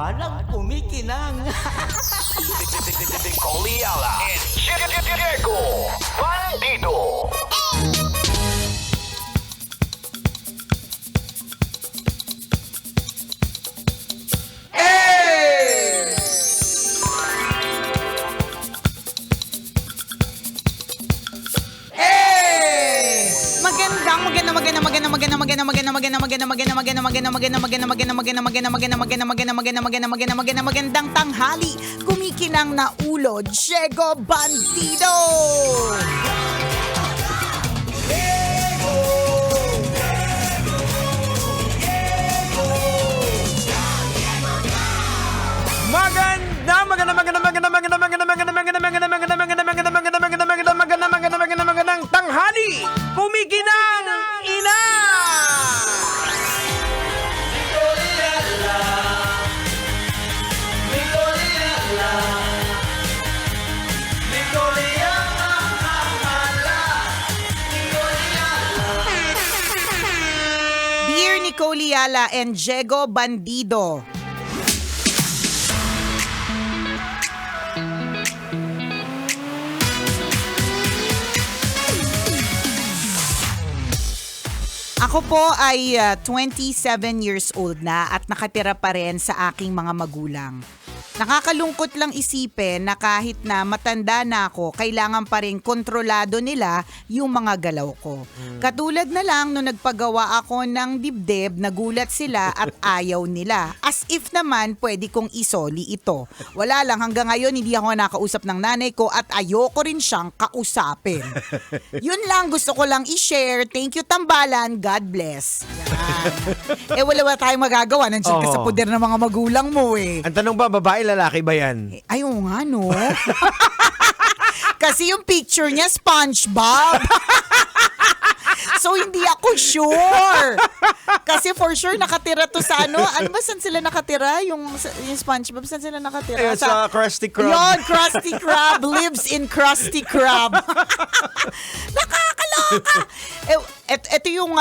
walang kumikinang. Coliala and Diego Bandido. Magandang tanghali, kumikinang na ulo, Diego Bandido! Magandang tanghali, kumikinang ina! Dear Nicole Yala and Diego Bandido, ako po ay 27 years old na at nakatira pa rin sa aking mga magulang. Nakakalungkot lang isipin na kahit na matanda na ako, kailangan pa rin kontrolado nila yung mga galaw ko. Katulad na lang nung nagpagawa ako ng dibdib, nagulat sila at ayaw nila. As if naman pwede kong isoli ito. Wala lang, hanggang ngayon hindi ako nakausap ng nanay ko at ayoko rin siyang kausapin. Yun lang, gusto ko lang i-share. Thank you, Tambalan. God bless. Yan. Wala tayong magagawa. Nandiyan ka sa poder ng mga magulang mo eh. Ang tanong ba, babae, lalaki ba yan? Ay, oo nga, no? Kasi yung picture niya, SpongeBob. So, hindi ako sure. Kasi for sure, nakatira to sa ano. Ano ba, saan sila nakatira? Yung SpongeBob, saan sila nakatira? Sa Krusty Krab. Yun, Krusty Krab lives in Krusty Krab. Nakakaloka. Ito yung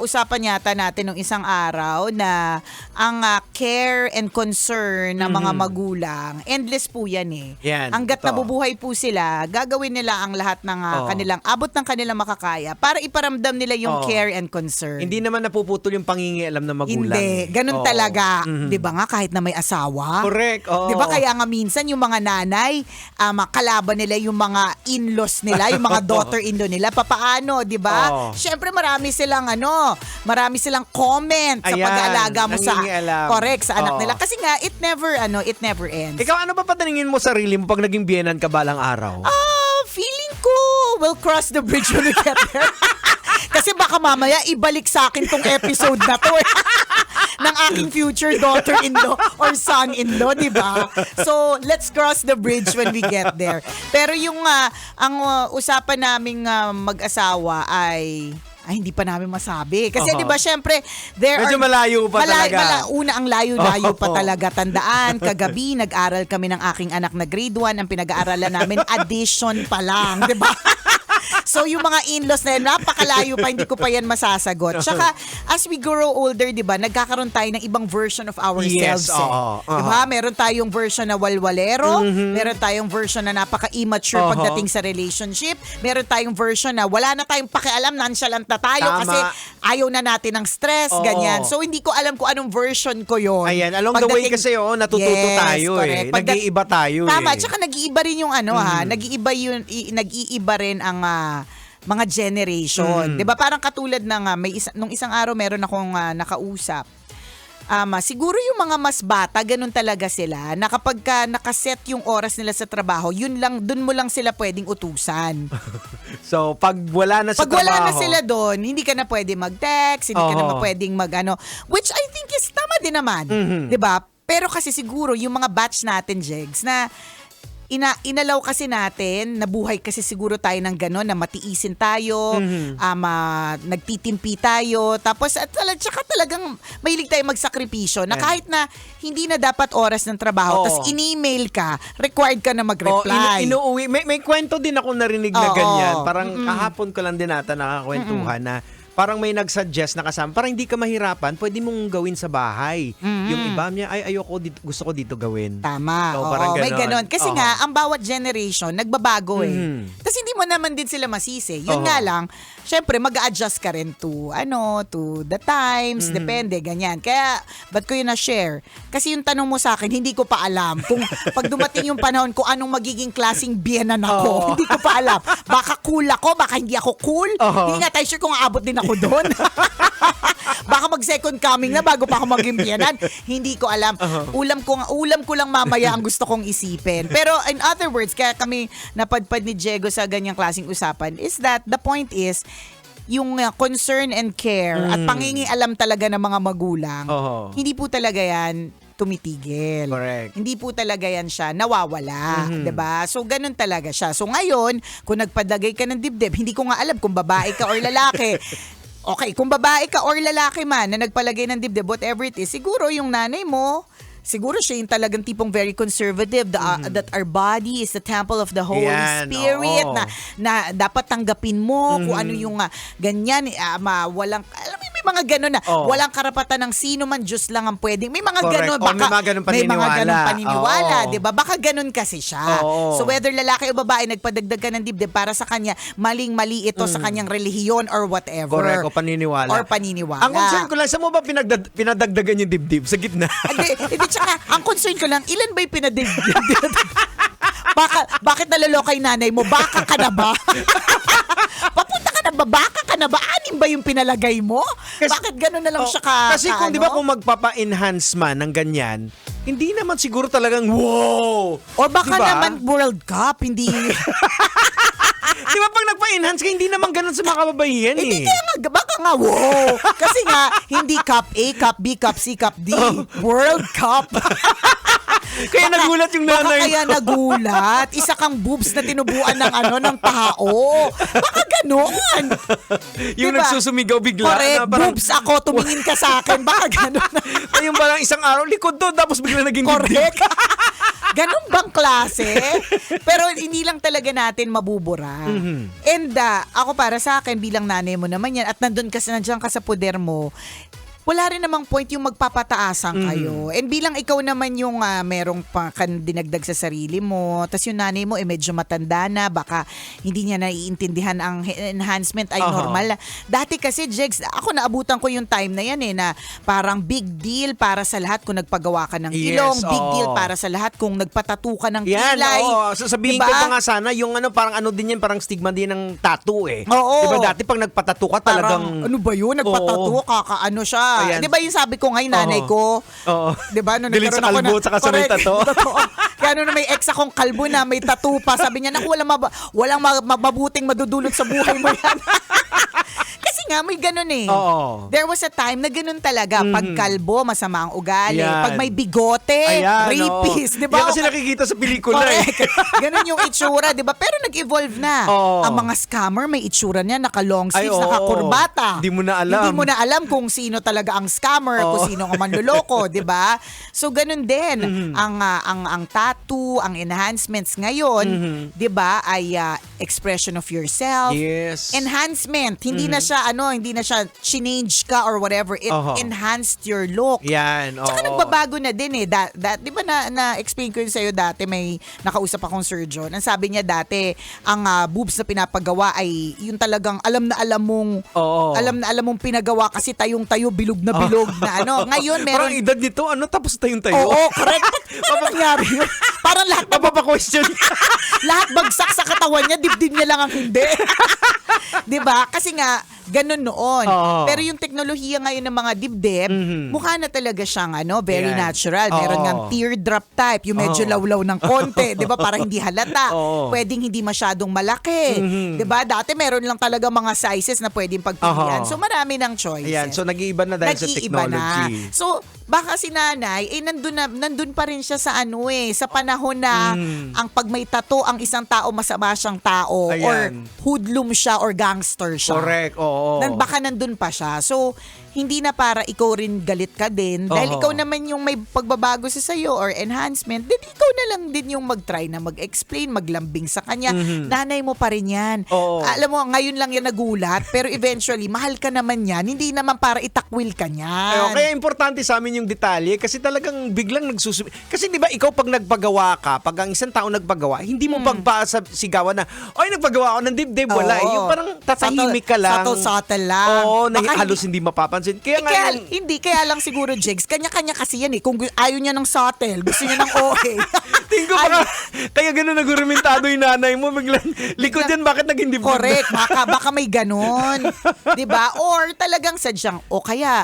usapan yata natin nung isang araw na ang care and concern ng mga magulang, endless po yan eh. Yan, Hanggat totoo. nabubuhay po sila, gagawin nila ang lahat ng kanilang, abot ng kanilang makakaya para iparamdam nila yung care and concern. Hindi naman napuputol yung pangingialam ng magulang. Hindi. Ganun talaga. Di ba nga, kahit na may asawa? Correct. Oo. Di ba kaya nga minsan yung mga nanay, kalaban nila yung mga in-laws nila, yung mga daughter-in-law nila. Papaano, di ba? Siyempre marami silang comment sa Ayan, pag-aalaga mo sa nangingialam. correct sa anak nila. Kasi nga it never ends. Ikaw, ano ba pataningin mo sarili mo pag naging biyenan ka balang araw? Feeling ko we'll cross the bridge when we get there. Kasi baka mamaya ibalik sa akin tong episode na to ng aking future daughter-in-law or son-in-law, di ba? So, let's cross the bridge when we get there. Pero yung ang usapan naming mag-asawa ay hindi pa namin masabi. Kasi di ba, syempre, Medyo malayo pa talaga. Una, ang layo-layo pa talaga. Tandaan, kagabi, nag-aral kami ng aking anak na grade 1. Ang pinag-aaralan namin, addition pa lang. Di ba? So, yung mga in-laws na yan, napakalayo pa, hindi ko pa yan masasagot. Tsaka, as we grow older, di ba, nagkakaroon tayo ng ibang version of ourselves. Yes, oo. Di ba? Meron tayong version na walwalero, meron tayong version na napaka-immature pagdating sa relationship, meron tayong version na wala na tayong pakialam, nonchalant na tayo kasi ayaw na natin ng stress, ganyan. So, hindi ko alam kung anong version ko yon. Ayan, along the way kasi natututo tayo correct. Nag-iiba tayo Tama, tsaka nag-iiba rin yung nag-iiba rin ang mga generation. 'Di ba? Parang katulad ng nung isang araw meron akong nakausap. Siguro yung mga mas bata, ganun talaga sila, na kapag nakaset yung oras nila sa trabaho, dun mo lang sila pwedeng utusan. So, pag wala na sa Pag trabaho. wala na sila doon, hindi ka na pwede mag-text, hindi ka na pwedeng which I think is tama din naman. 'Di ba? Pero kasi siguro yung mga batch natin, Jegs, na inalaw kasi natin, nabuhay kasi siguro tayo ng gano'n, na matiisin tayo, nagtitimpi tayo, tapos tsaka talagang mahilig tayo magsakripisyo, na kahit na hindi na dapat oras ng trabaho, tapos in-email ka, required ka na mag-reply. Inuuwi. May kwento din ako narinig na ganyan. Parang kahapon ko lang din ata nakakwentuhan na parang may nag-suggest na kasama, parang hindi ka mahirapan, pwede mong gawin sa bahay. Yung iba niya, ay ayoko, gusto ko dito gawin. Tama. So, Oo, parang may ganon. ganon. Kasi nga, ang bawat generation, nagbabago Tapos hindi mo naman din sila masisi. Yun nga lang, syempre, mag-a-adjust ka rin to the times, depende, ganyan. Kaya, ba't ko yun na-share? Kasi yung tanong mo sa akin, hindi ko pa alam. Kung pag dumating yung panahon ko, anong magiging klaseng biyenan ako, hindi ko pa alam. Baka cool ako, baka hindi ako cool. Hindi nga tayo sure kung aabot din ako doon. Baka mag-second coming na bago pa ako maging biyenan. Hindi ko alam. Ulam ko lang mamaya ang gusto kong isipin. Pero in other words, kaya kami napadpad ni Diego sa ganyang klaseng usapan is that the point is, yung concern and care at pangingialam talaga ng mga magulang, hindi po talaga yan tumitigil. Correct. Hindi po talaga yan siya nawawala, 'di ba? So ganun talaga siya. So ngayon, kung nagpadagay ka ng dibdib, hindi ko nga alam kung babae ka or lalaki. Okay, kung babae ka or lalaki man na nagpalagay ng dibdib, whatever it is, siguro yung nanay mo, siguro siya yung talagang tipong very conservative, that our body is the temple of the Holy Spirit, na dapat tanggapin mo kung ano yung ganyan, walang, alam mo, may mga gano'n na, walang karapatan ng sino man, Diyos lang ang pwedeng. May mga gano'n, baka, may mga ganun paniniwala, di ba? Baka gano'n kasi siya. So whether lalaki o babae, nagpadagdag ka ng dibdib para sa kanya, maling-mali ito sa kanyang relihiyon or whatever. Correct, o paniniwala. Or paniniwala. Ang concern ko lang, saan mo ba pinadagdagan yung dibdib? Sa gitna? Hindi, tsaka, ang concern ko lang, ilan ba yung pinadibdib? Bakit naloloko yung nanay mo? Baka ka na ba? Papunta ka na ba? Baka ka na ba? Anim ba yung pinalagay mo? Bakit gano'n na lang siya ka? Kasi kung di ba kung magpapa-enhance man ng ganyan, hindi naman siguro talagang wow! Or baka diba? naman World Cup, hindi... Di ba pag nagpa-enhance ka, hindi naman ganun sa mga kababaihan Hindi kaya nga, baka nga, wow! Kasi nga, hindi Cup A, Cup B, Cup C, Cup D. World Cup. Kaya nagulat yung nanay. Baka kaya nagulat. Isa kang boobs na tinubuan ng tao. Baka gano'n. Yung diba? nagsusumigaw bigla. Correct. Na parang, Boobs ako, tumingin ka sa akin. Baka gano'n. yung parang isang araw, likod doon, tapos bigla naging dibdib. Correct. Ganon bang klase? Pero hindi lang talaga natin mabubura. And ako para sa akin, bilang nanay mo naman yan, at nandiyan ka sa poder mo, wala rin namang point yung magpapataasan kayo. And bilang ikaw naman yung merong dinagdag sa sarili mo, tas yung nanay mo medyo matanda na, baka hindi niya naiintindihan ang enhancement ay normal. Dati kasi, Jegs, ako naabutan ko yung time na yan na parang big deal para sa lahat kung nagpagawa ka ng ilong, big deal para sa lahat kung nagpatattoo ka ng kilay. Sasabihin diba? ko pa nga sana, yung parang ano din yan, parang stigma din ng tattoo Oo. Diba dati pag nagpatattoo ka talagang... Parang, ano ba yun? Nagpatattoo, kakaano siya. Ayan. Di ba yung sabi ko ngayon, nanay ko? Di ba? Nung Galing sa nagkaroon ako kalbo, tsaka sa may Correct. tattoo. Totoo. Kaya nung may ex akong kalbo na may tattoo pa, sabi niya, naku, walang mabuting madudulot sa buhay mo yan. Kasi nga, may ganun There was a time na ganun talaga. Pag kalbo, masama ang ugali. Yan. Pag may bigote, rapist. Di ba? Yan kasi nakikita sa pelikula Correct. Ganun yung itsura, di ba? Pero nag-evolve na. Ang mga scammer, may itsura niya, naka-long sleeves, naka-kurbata. Hindi mo na alam. Hindi mo na alam kung sino talaga ang scammer, kung sino ang manloloko, di ba? So, ganun din. Ang tattoo, ang enhancements ngayon, di ba, ay expression of yourself. Yes. Enhancement. Hindi na siya change ka or whatever. It enhanced your look. Yan. Tsaka nagbabago na din di ba na-explain ko yun sa'yo dati, may nakausap akong surgeon. Ang sabi niya dati, ang boobs na pinapagawa ay yung talagang alam na alam mong pinagawa kasi tayong-tayo, bilog na bilog na Ngayon meron... Parang edad nito, tapos tayong-tayo. Oo, correct. Ano nangyari yun? Parang lahat Mapapa-question. lahat bagsak sa katawan niya, dibdib niya lang ang hindi. 'Di ba? Kasi nga ganun noon. Pero yung teknolohiya ngayon ng mga dibdib, mukha na talaga siyang very natural. Meron ngang teardrop type, yung medyo lawlaw ng konti, 'di ba? Para hindi halata. Pwedeng hindi masyadong malaki. 'Di ba? Dati meron lang talaga mga sizes na pwedeng pagpilian. So marami ng choices. Ayan, so nag-iiba na dahil sa technology. So baka si nanay, nandun pa rin siya sa sa panahon na ang pag may tattoo ang isang tao, masama siyang tao, Ayan. or hoodlum siya or gangster siya. Correct, oo. Baka nandun pa siya. So, hindi na para ikaw rin galit ka din. Dahil Oo. ikaw naman yung may pagbabago sa sayo or enhancement, then ikaw na lang din yung mag-try na mag-explain, maglambing sa kanya. Nanay mo pa rin yan. Oo. Alam mo, ngayon lang yan nagulat, pero eventually, mahal ka naman yan. Hindi naman para itakwil ka niyan. Kaya importante sa amin yung detalye kasi talagang biglang nagsusubi. Kasi di ba ikaw pag nagpagawa ka, pag ang isang tao nagpagawa, hindi mo pagpasigawan na, ay nagpagawa ako ng dibdib, wala. Oo. Yung parang tatahimik ka lang. Subtle lang. Oo, Baka halos hindi mapapansin. Kaya nga kaya lang siguro, Jigs, kanya-kanya kasi yan eh. Kung ayaw niya ng subtle, gusto niya ng okay. tingin ko baka, kaya gano'n nagurimentado yung nanay mo, biglang likod yan, bakit naging dibdib? Correct, baka may ganon. 'Di ba? Or talagang sadyang, o kaya,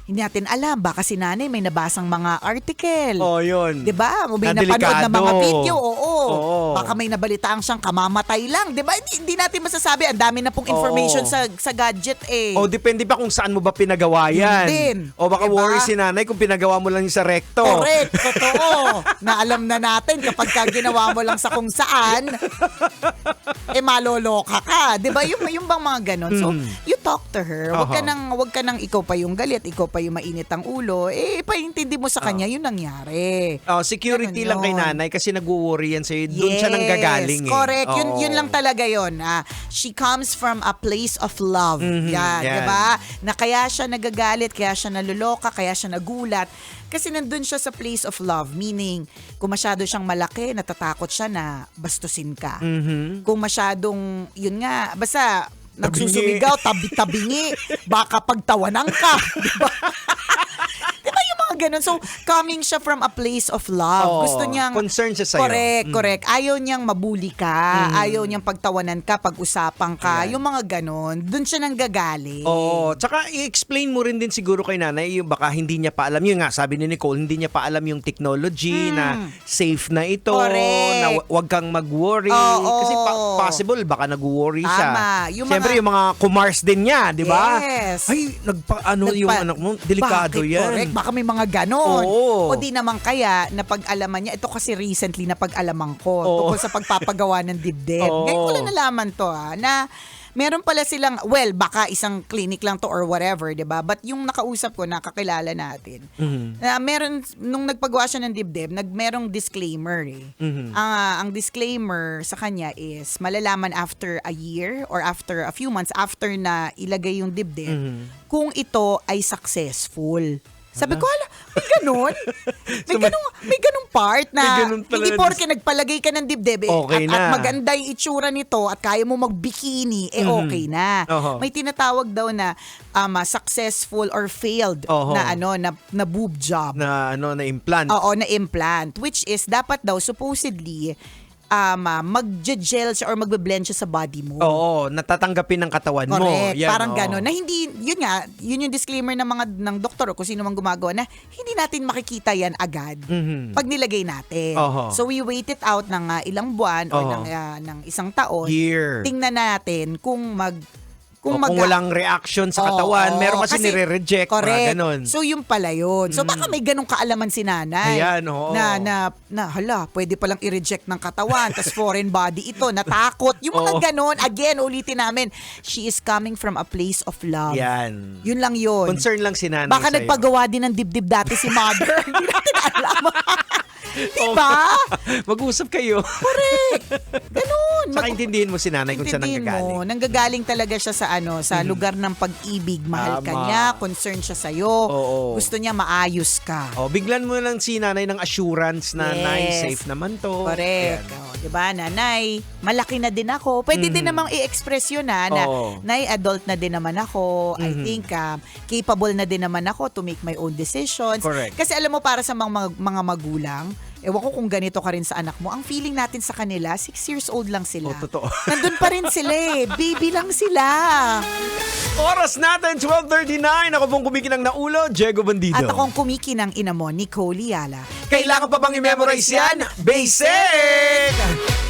hindi natin alam, baka si nanay may nabasang mga article. Oh, yun. 'Di ba? May Na napanood na mga delikado. video, oo. Oo. Baka may nabalitaan siyang kamamatay lang, 'di ba? Hindi natin masasabi, ang dami na pong information Oo. sa gadget eh. O depende pa kung saan mo ba pinagawa yan. Yun din. O baka Diba? worry si nanay kung pinagawa mo lang yung sa recto. Correct, totoo. Na alam na natin kapag ka ginawa mo lang sa kung saan, maloloka ka. 'Di ba? Yung bang mga ganon. So, you talk to her. Wag ka nang ikaw pa yung galit, ikaw pa yung mainit ang ulo. Paintindi mo sa kanya yung nangyari. Security Ganun lang kay yun. nanay kasi nag-worry yan sa'yo. Doon siya nanggagaling eh. Correct. Oo. Yun lang talaga yun. She comes from a place of love. Yan, yan. diba? Na kaya siya nagagalit, kaya siya naluloka, kaya siya nagulat. Kasi nandun siya sa place of love. Meaning, kung masyado siyang malaki, natatakot siya na bastusin ka. Kung masyadong, yun nga, basta nagsusumigaw, tabi-tabingi, baka pagtawanan ka. Diba? Diba yung mga ganun? So, coming siya from a place of love. Oo, Gusto niyang... concern siya sa'yo. Correct. Ayaw niyang mabuli ka. Ayaw niyang pagtawanan ka, pag-usapan ka. Ayan. Yung mga ganun. Doon siya nang gagaling. Oo. Tsaka i-explain mo rin din siguro kay nanay yung baka hindi niya pa alam. Yun nga, sabi ni Nicole, hindi niya pa alam yung technology na safe na ito. Correct. Na wag kang mag-worry. Oo. Kasi possible, baka nag-worry siya. Tama. Siyempre, yung mga kumars din niya, di ba? Yes. Ay, yung anak mo, delikado Bakit? yan. Correct. Baka may mga ganon. Oo. O di naman kaya, napag-alaman niya, ito kasi recently napag-alaman ko Oo. tungkol sa pagpapagawa ng dibdib. Oo. Ngayon ko lang nalaman to na meron pala silang, well, baka isang clinic lang to or whatever, di ba? But yung nakausap ko, nakakilala natin, na meron, nung nagpagawa siya ng dibdib, merong disclaimer eh. Ang disclaimer sa kanya is, malalaman after a year or after a few months after na ilagay yung dibdib, kung ito ay successful. Sabi ko, hala, may ganun? May ganung part na May ganun pala hindi na porke nagpalagay ka ng dibdib Okay at na. maganda yung itsura nito at kaya mo mag-bikini, okay na. Oho. May tinatawag daw na successful or failed Oho. na boob job. Na implant. Oo, na implant. Which is, dapat daw, supposedly, mag-gel siya or magbe-blend siya sa body mo. Oo, natatanggapin ng katawan mo. Correct. Yan, Parang oo. gano'n. Na hindi, yun yung disclaimer ng doktor o kung sino mang gumagawa na hindi natin makikita yan agad pag nilagay natin. Oho. So we wait it out ng ilang buwan o Oho. ng isang taon. Year. Tingnan natin kung Kung walang reaction sa katawan, Oo, meron kasi nire-reject. correct. Mga ganun. So yung pala yun. So baka may ganong kaalaman si nanay. Ayan, oo. Na hala, pwede palang i-reject ng katawan, tas foreign body ito, natakot. Yung mga Oo. ganon, again, ulitin namin, she is coming from a place of love. Yan. Yun lang yun. Concern lang si nanay Baka sa'yo. nagpagawa din ng dibdib dati si mother. Hindi natin alam. Diba? Mag-usap kayo. Correct. Ganun. Saka intindihin mo si nanay kung saan Intindihin nanggagaling. mo, nanggagaling talaga siya sa lugar ng pag-ibig. Mahal ka Tama. niya, concern siya sa'yo. Oo. Gusto niya maayos ka. Oh, biglan mo lang si nanay ng assurance na Yes. nay, safe naman to. Correct. Yan. Oh, 'di ba, nanay? Malaki na din ako. Pwede din namang i-express 'yun na Oo. nay, adult na din naman ako. I think capable na din naman ako to make my own decisions. Correct. Kasi alam mo, para sa mga magulang, ewan ko kung ganito ka rin sa anak mo, ang feeling natin sa kanila, 6 years old lang sila. Oh, totoo. Nandun pa rin sila eh. Baby lang sila. Oras natin, 12:39. Ako pong kumikinang naulo, Diego Bandido. At akong kumikinang ina mo, Nicole Yala. Kailangan pa bang i-memorize yan? Basic!